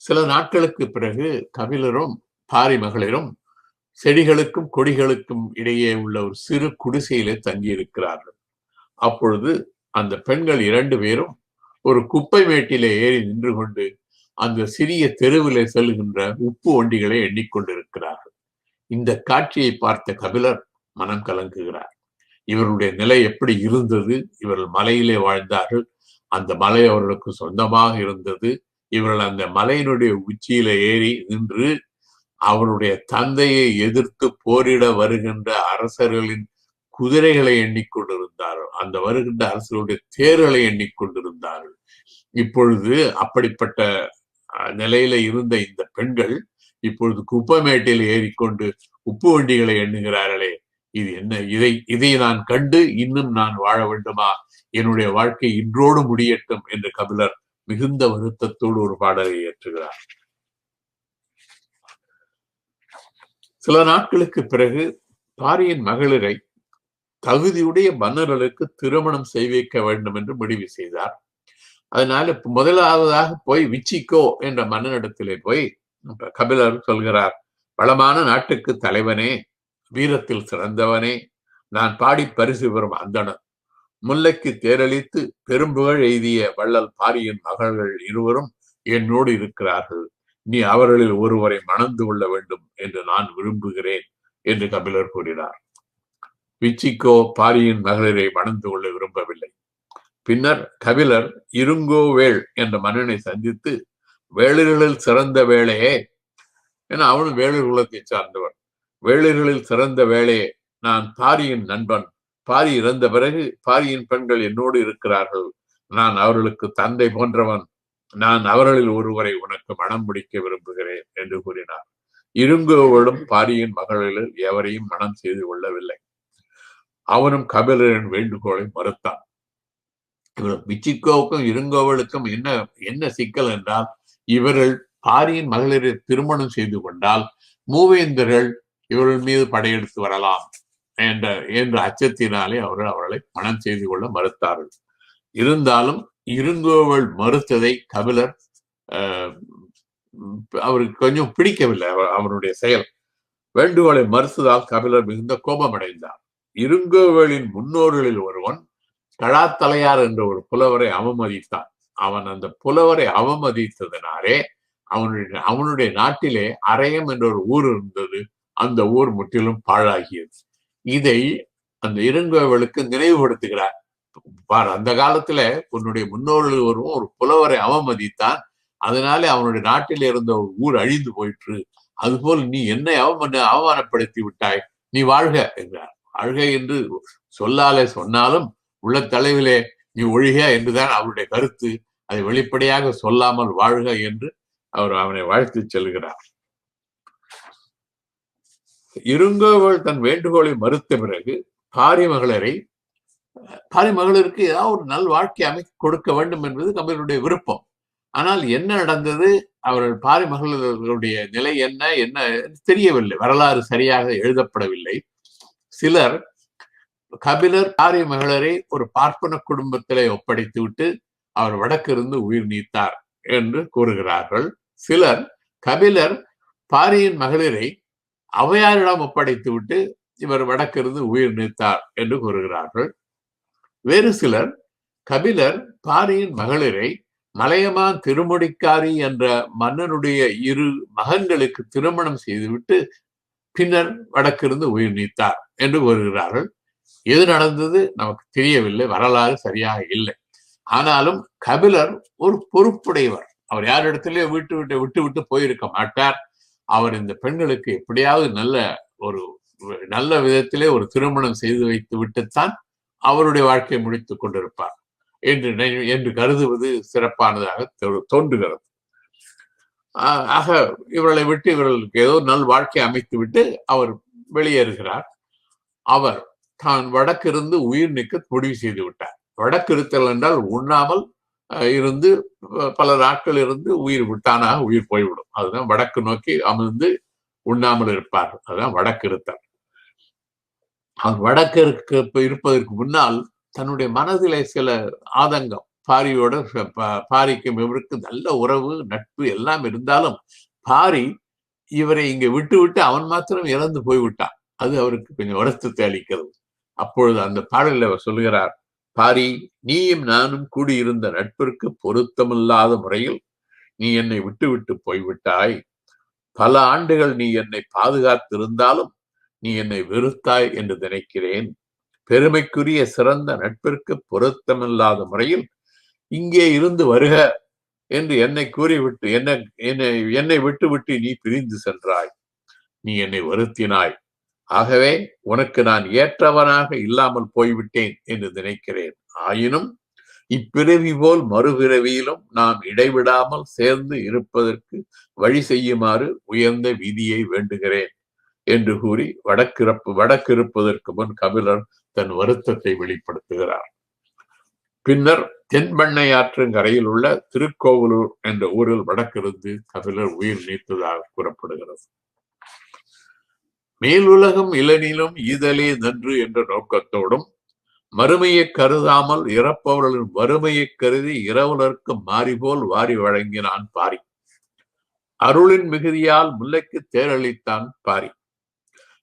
சில நாட்களுக்கு பிறகு கபிலரும் பாரி மகளிரும் செடிகளுக்கும் கொடிகளுக்கும் இடையே உள்ள ஒரு சிறு குடிசையிலே தங்கியிருக்கிறார்கள். அப்பொழுது அந்த பெண்கள் 2 பேரும் ஒரு குப்பை மேட்டிலே ஏறி நின்று கொண்டு அந்த சிறிய தெருவிலே செல்கின்ற உப்பு வண்டிகளை எண்ணிக்கொண்டிருக்கிறார்கள். இந்த காட்சியை பார்த்த கபிலர் மனம் கலங்குகிறார். இவருடைய நிலை எப்படி இருந்தது? இவர்கள் மலையிலே வாழ்ந்தார்கள். அந்த மலை அவர்களுக்கு சொந்தமாக இருந்தது. இவர்கள் அந்த மலையினுடைய உச்சியில ஏறி நின்று அவருடைய தந்தையை எதிர்த்து போரிட வருகின்ற அரசர்களின் குதிரைகளை எண்ணிக்கொண்டிருந்தார்கள். அந்த வருகின்ற அரசர்களுடைய தேர்களை எண்ணிக்கொண்டிருந்தார்கள். இப்பொழுது அப்படிப்பட்ட நிலையில இருந்த இந்த பெண்கள் இப்பொழுது குப்பமேட்டில் ஏறிக்கொண்டு உப்பு வண்டிகளை எண்ணுகிறார்களே, இது என்ன? இதை நான் கண்டு இன்னும் நான் வாழ வேண்டுமா? என்னுடைய வாழ்க்கை இன்றோடு முடியட்டும் என்று கபிலர் மிகுந்த வருத்தத்தோடு ஒரு பாடலை இயற்றுகிறார். சில நாட்களுக்கு பிறகு பாரியின் மகளிரை தகுதியுடைய மன்னர்களுக்கு திருமணம் செய்விக்க வேண்டும் என்று முடிவு செய்தார். அதனால முதலாவதாக போய் விச்சிக்கோ என்ற மன்னனிடத்திலே போய் கபிலர் சொல்கிறார், வளமான நாட்டுக்கு தலைவனே, வீரத்தில் சிறந்தவனே, நான் பாடி பரிசு பெறும் அந்தணன், முல்லைக்கு தேரழித்து பெரும்புகழ் எய்திய வள்ளல் பாரியின் மகள்கள் இருவரும் என்னோடு இருக்கிறார்கள். நீ அவர்களில் ஒருவரை மணந்து கொள்ள வேண்டும் என்று நான் விரும்புகிறேன் என்று கபிலர் கூறினார். விச்சிக்கோ பாரியின் மகளிரை மணந்து கொள்ள விரும்பவில்லை. பின்னர் கபிலர் இருங்கோவேள் என்ற மன்னனை சந்தித்து, வேளிர்களில் சிறந்த வேளையே, ஏன்னா அவனும் வேளிர் குலத்தை சார்ந்தவன், வேளிர்களில் சிறந்த வேளையே, நான் பாரியின் நண்பன். பாரி இறந்த பிறகு பாரியின் பெண்கள் என்னோடு இருக்கிறார்கள். நான் அவர்களுக்கு தந்தை போன்றவன். நான் அவர்களில் ஒருவரை உனக்கு மனம் முடிக்க விரும்புகிறேன் என்று கூறினார். இருங்கோவளும் பாரியின் மகளில் எவரையும் மனம் செய்து கொள்ளவில்லை. அவனும் கபிலரின் வேண்டுகோளை மறுத்தான். விச்சிக்கோவுக்கும் இருங்கோவலுக்கும் என்ன சிக்கல் என்றால், இவர்கள் பாரியின் மகளிரை திருமணம் செய்து கொண்டால் மூவேந்தர்கள் இவர்கள் மீது படையெடுத்து வரலாம் என்ற அச்சத்தினாலே அவர்களை மனம் செய்து கொள்ள மறுத்தார்கள். இருந்தாலும் இருங்கோவல் மறுத்ததை கபிலர் அவருக்கு கொஞ்சம் பிடிக்கவில்லை. அவருடைய செயல் வேண்டுகோளை மறுத்ததால் கபிலர் மிகுந்த கோபமடைந்தார். இருங்கோவலின் முன்னோர்களில் ஒருவன் கழாத்தலையார் என்ற ஒரு புலவரை அவமதித்தான். அவன் அந்த புலவரை அவமதித்ததினாலே அவனுடைய நாட்டிலே அரையம் என்ற ஒரு ஊர் இருந்தது. அந்த ஊர் முற்றிலும் பாழாகியது. இதை அந்த இருங்கோவலுக்கு நினைவுபடுத்துகிறார். பார், அந்த காலத்துல உன்னுடைய முன்னோர்கள் ஒருவன் ஒரு புலவரை அவமதித்தான், அதனாலே அவனுடைய நாட்டில் இருந்த ஒரு ஊர் அழிந்து போயிற்று. அதுபோல் நீ என்னை அவமானப்படுத்தி விட்டாய், நீ வாழ்க என்றார். வாழ்க என்று சொல்லாலே சொன்னாலும் உள்ள தலைவிலே நீ ஒழிக என்றுதான் அவருடைய கருத்து. அதை வெளிப்படையாக சொல்லாமல் வாழ்க என்று அவனை வாழ்த்து செல்கிறார். இருங்கோவல் தன் வேண்டுகோளை மறுத்த பிறகு பாரி மகளிருக்கு ஏதாவது ஒரு நல் வாழ்க்கை கொடுக்க வேண்டும் என்பது கபிலருடைய விருப்பம். ஆனால் என்ன நடந்தது? அவர்கள் பாரி மகளிருடைய நிலை என்ன தெரியவில்லை. வரலாறு சரியாக எழுதப்படவில்லை. சிலர் கபிலர் பாரி மகளிரை ஒரு பார்ப்பன குடும்பத்திலே ஒப்படைத்து விட்டு அவர் வடக்கிருந்து உயிர் நீத்தார் என்று கூறுகிறார்கள். சிலர் கபிலர் பாரியின் மகளிரை அவையாரிடம் ஒப்படைத்து விட்டு இவர் வடக்கிருந்து உயிர் நீத்தார் என்று கூறுகிறார்கள். வேறு சிலர் கபிலர் பாரியின் மகளிரை மலையமான் திருமுடிக்காரி என்ற மன்னனுடைய 2 மகன்களுக்கு திருமணம் செய்துவிட்டு பின்னர் வடக்கிருந்து உயிர் நீத்தார் என்று கூறுகிறார்கள். எது நடந்தது நமக்கு தெரியவில்லை, வரலாறு சரியாக இல்லை. ஆனாலும் கபிலர் ஒரு பொறுப்புடையவர். அவர் யாரிடத்திலேயே விட்டு போயிருக்க மாட்டார். அவர் இந்த பெண்களுக்கு எப்படியாவது நல்ல விதத்திலே ஒரு திருமணம் செய்து வைத்து விட்டுத்தான் அவருடைய வாழ்க்கையை முடித்துக் கொண்டிருப்பார் என்று கருதுவது சிறப்பானதாக தோன்றுகிறது. ஆக இவர்களை விட்டு இவர்களுக்கு ஏதோ நல் வாழ்க்கை அமைத்து விட்டு அவர் வெளியேறுகிறார். அவர் தான் வடக்கிருந்து உயிர் நீக்க முடிவு செய்து விட்டார். வடக்கு இருத்தல் என்றால் உண்ணாமல் இருந்து பல நாட்கள் இருந்து உயிர் விட்டானாக உயிர் போய்விடும். அதுதான் வடக்கு நோக்கி அமர்ந்து உண்ணாமல் இருப்பார். அதுதான் வடக்கு இருத்தல். வடக்கு இருப்பதற்கு முன்னால் தன்னுடைய மனதிலே சில ஆதங்கம், பாரியோட பாரிக்கும் இவருக்கும் நல்ல உறவு, நட்பு எல்லாம் இருந்தாலும் பாரி இவரை இங்க விட்டு விட்டு அவன் மாத்திரம் இறந்து போய்விட்டான். அது அவருக்கு கொஞ்சம் வருத்தத்தை அளிக்கிறது. அப்பொழுது அந்த பாடலில் அவர் சொல்லுகிறார், பாரி, நீயும் நானும் கூடியிருந்த நட்பிற்கு பொருத்தமில்லாத முறையில் நீ என்னை விட்டு விட்டு போய்விட்டாய். பல ஆண்டுகள் நீ என்னை பாதுகாத்திருந்தாலும் நீ என்னை வெறுத்தாய் என்று நினைக்கிறேன். பெருமைக்குரிய சிறந்த நட்பிற்கு பொருத்தமில்லாத முறையில் இங்கே இருந்து வருக என்று என்னை கூறிவிட்டு என்னை விட்டு விட்டு நீ பிரிந்து சென்றாய். நீ என்னை வருத்தினாய். ஆகவே உனக்கு நான் ஏற்றவனாக இல்லாமல் போய்விட்டேன் என்று நினைக்கிறேன். ஆயினும் இப்பிறவி போல் மறுபிறவியிலும் நாம் இடைவிடாமல் சேர்ந்து இருப்பதற்கு வழி செய்யுமாறு உயர்ந்த விதியை வேண்டுகிறேன் என்று கூறி வடக்கிருப்பதற்கு முன் கபிலர் தன் வருத்தத்தை வெளிப்படுத்துகிறார். பின்னர் தென்பெண்ணை ஆற்றங்கரையில் உள்ள திருக்கோவலூர் என்ற ஊரில் வடக்கிருந்து கபிலர் உயிர் நீத்ததாக கூறப்படுகிறது. மேலுலகம் இளநிலும் ஈதலே நன்று என்ற நோக்கத்தோடும் மறுமையை கருதாமல் இறப்பவர்களின் வறுமையை கருதி இரவலருக்கு மாறிபோல் வாரி வழங்கினான் பாரி. அருளின் மிகுதியால் முல்லைக்கு தேரளித்தான் பாரி.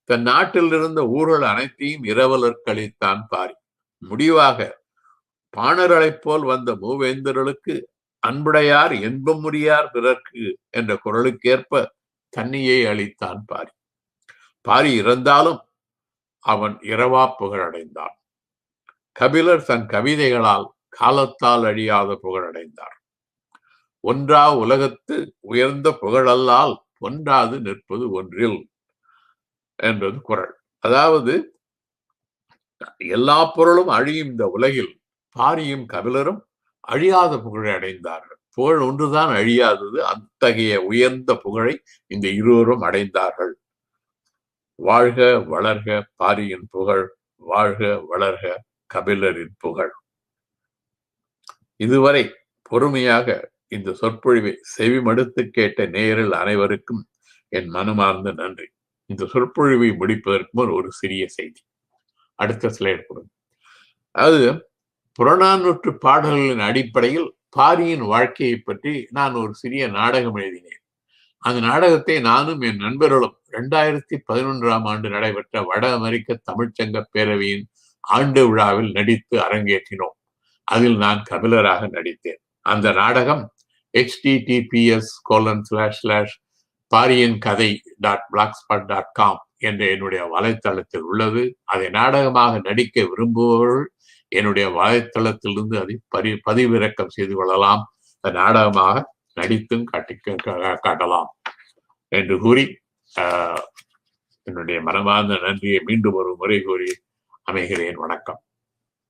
தன் நாட்டில் இருந்த ஊர்கள் அனைத்தையும் இரவலருக்கு அளித்தான் பாரி. முடிவாக பாணர்களைப் போல் வந்த மூவேந்தர்களுக்கு அன்புடையார் என்பம் முடியார் பிறர்க்கு என்ற குரலுக்கேற்ப தன்னையை அளித்தான் பாரி. பாரி இறந்தாலும் அவன் இரவா புகழடைந்தான். கபிலர் தன் கவிதைகளால் காலத்தால் அழியாத புகழடைந்தார். ஒன்றா உலகத்து உயர்ந்த புகழல்லால் ஒன்றாது நிற்பது ஒன்றில் என்பது குறள். அதாவது எல்லா பொருளும் அழியும் இந்த உலகில் பாரியும் கபிலரும் அழியாத புகழை அடைந்தார்கள். புகழ் ஒன்றுதான் அழியாதது. அத்தகைய உயர்ந்த புகழை இந்த இருவரும் அடைந்தார்கள். வாழ்க வளர்க பாரியின் புகழ், வாழ்க வளர்க கபிலரின் புகழ். இதுவரை பொறுமையாக இந்த சொற்பொழிவை செவிமடுத்து கேட்ட நேயர்கள் அனைவருக்கும் என் மனமார்ந்த நன்றி. இந்த சொற்பொழிவை முடிப்பதற்கு முன் ஒரு சிறிய செய்தி. அடுத்த ஸ்லைடு கொடுங்க. அதாவது புறநானூற்று பாடல்களின் அடிப்படையில் பாரியின் வாழ்க்கையை பற்றி நான் ஒரு சிறிய நாடகம் எழுதினேன். அந்த நாடகத்தை நானும் என் நண்பர்களும் 2011ஆம் ஆண்டு நடைபெற்ற வட அமெரிக்க தமிழ்ச்சங்க பேரவையின் ஆண்டு விழாவில் நடித்து அரங்கேற்றினோம். அதில் நான் கபிலராக நடித்தேன். அந்த நாடகம் https://pariyankadai.blogspot.com என்ற என்னுடைய வலைத்தளத்தில் உள்ளது. அதை நாடகமாக நடிக்க விரும்புபவர்கள் என்னுடைய வலைத்தளத்திலிருந்து அதை பதிவிறக்கம் செய்து கொள்ளலாம். நாடகமாக நடித்தும் காட்டலாம் என்று கூறி என்னுடைய மனமார்ந்த நன்றியை மீண்டும் ஒரு முறை கூறி அமைகிறேன். வணக்கம்.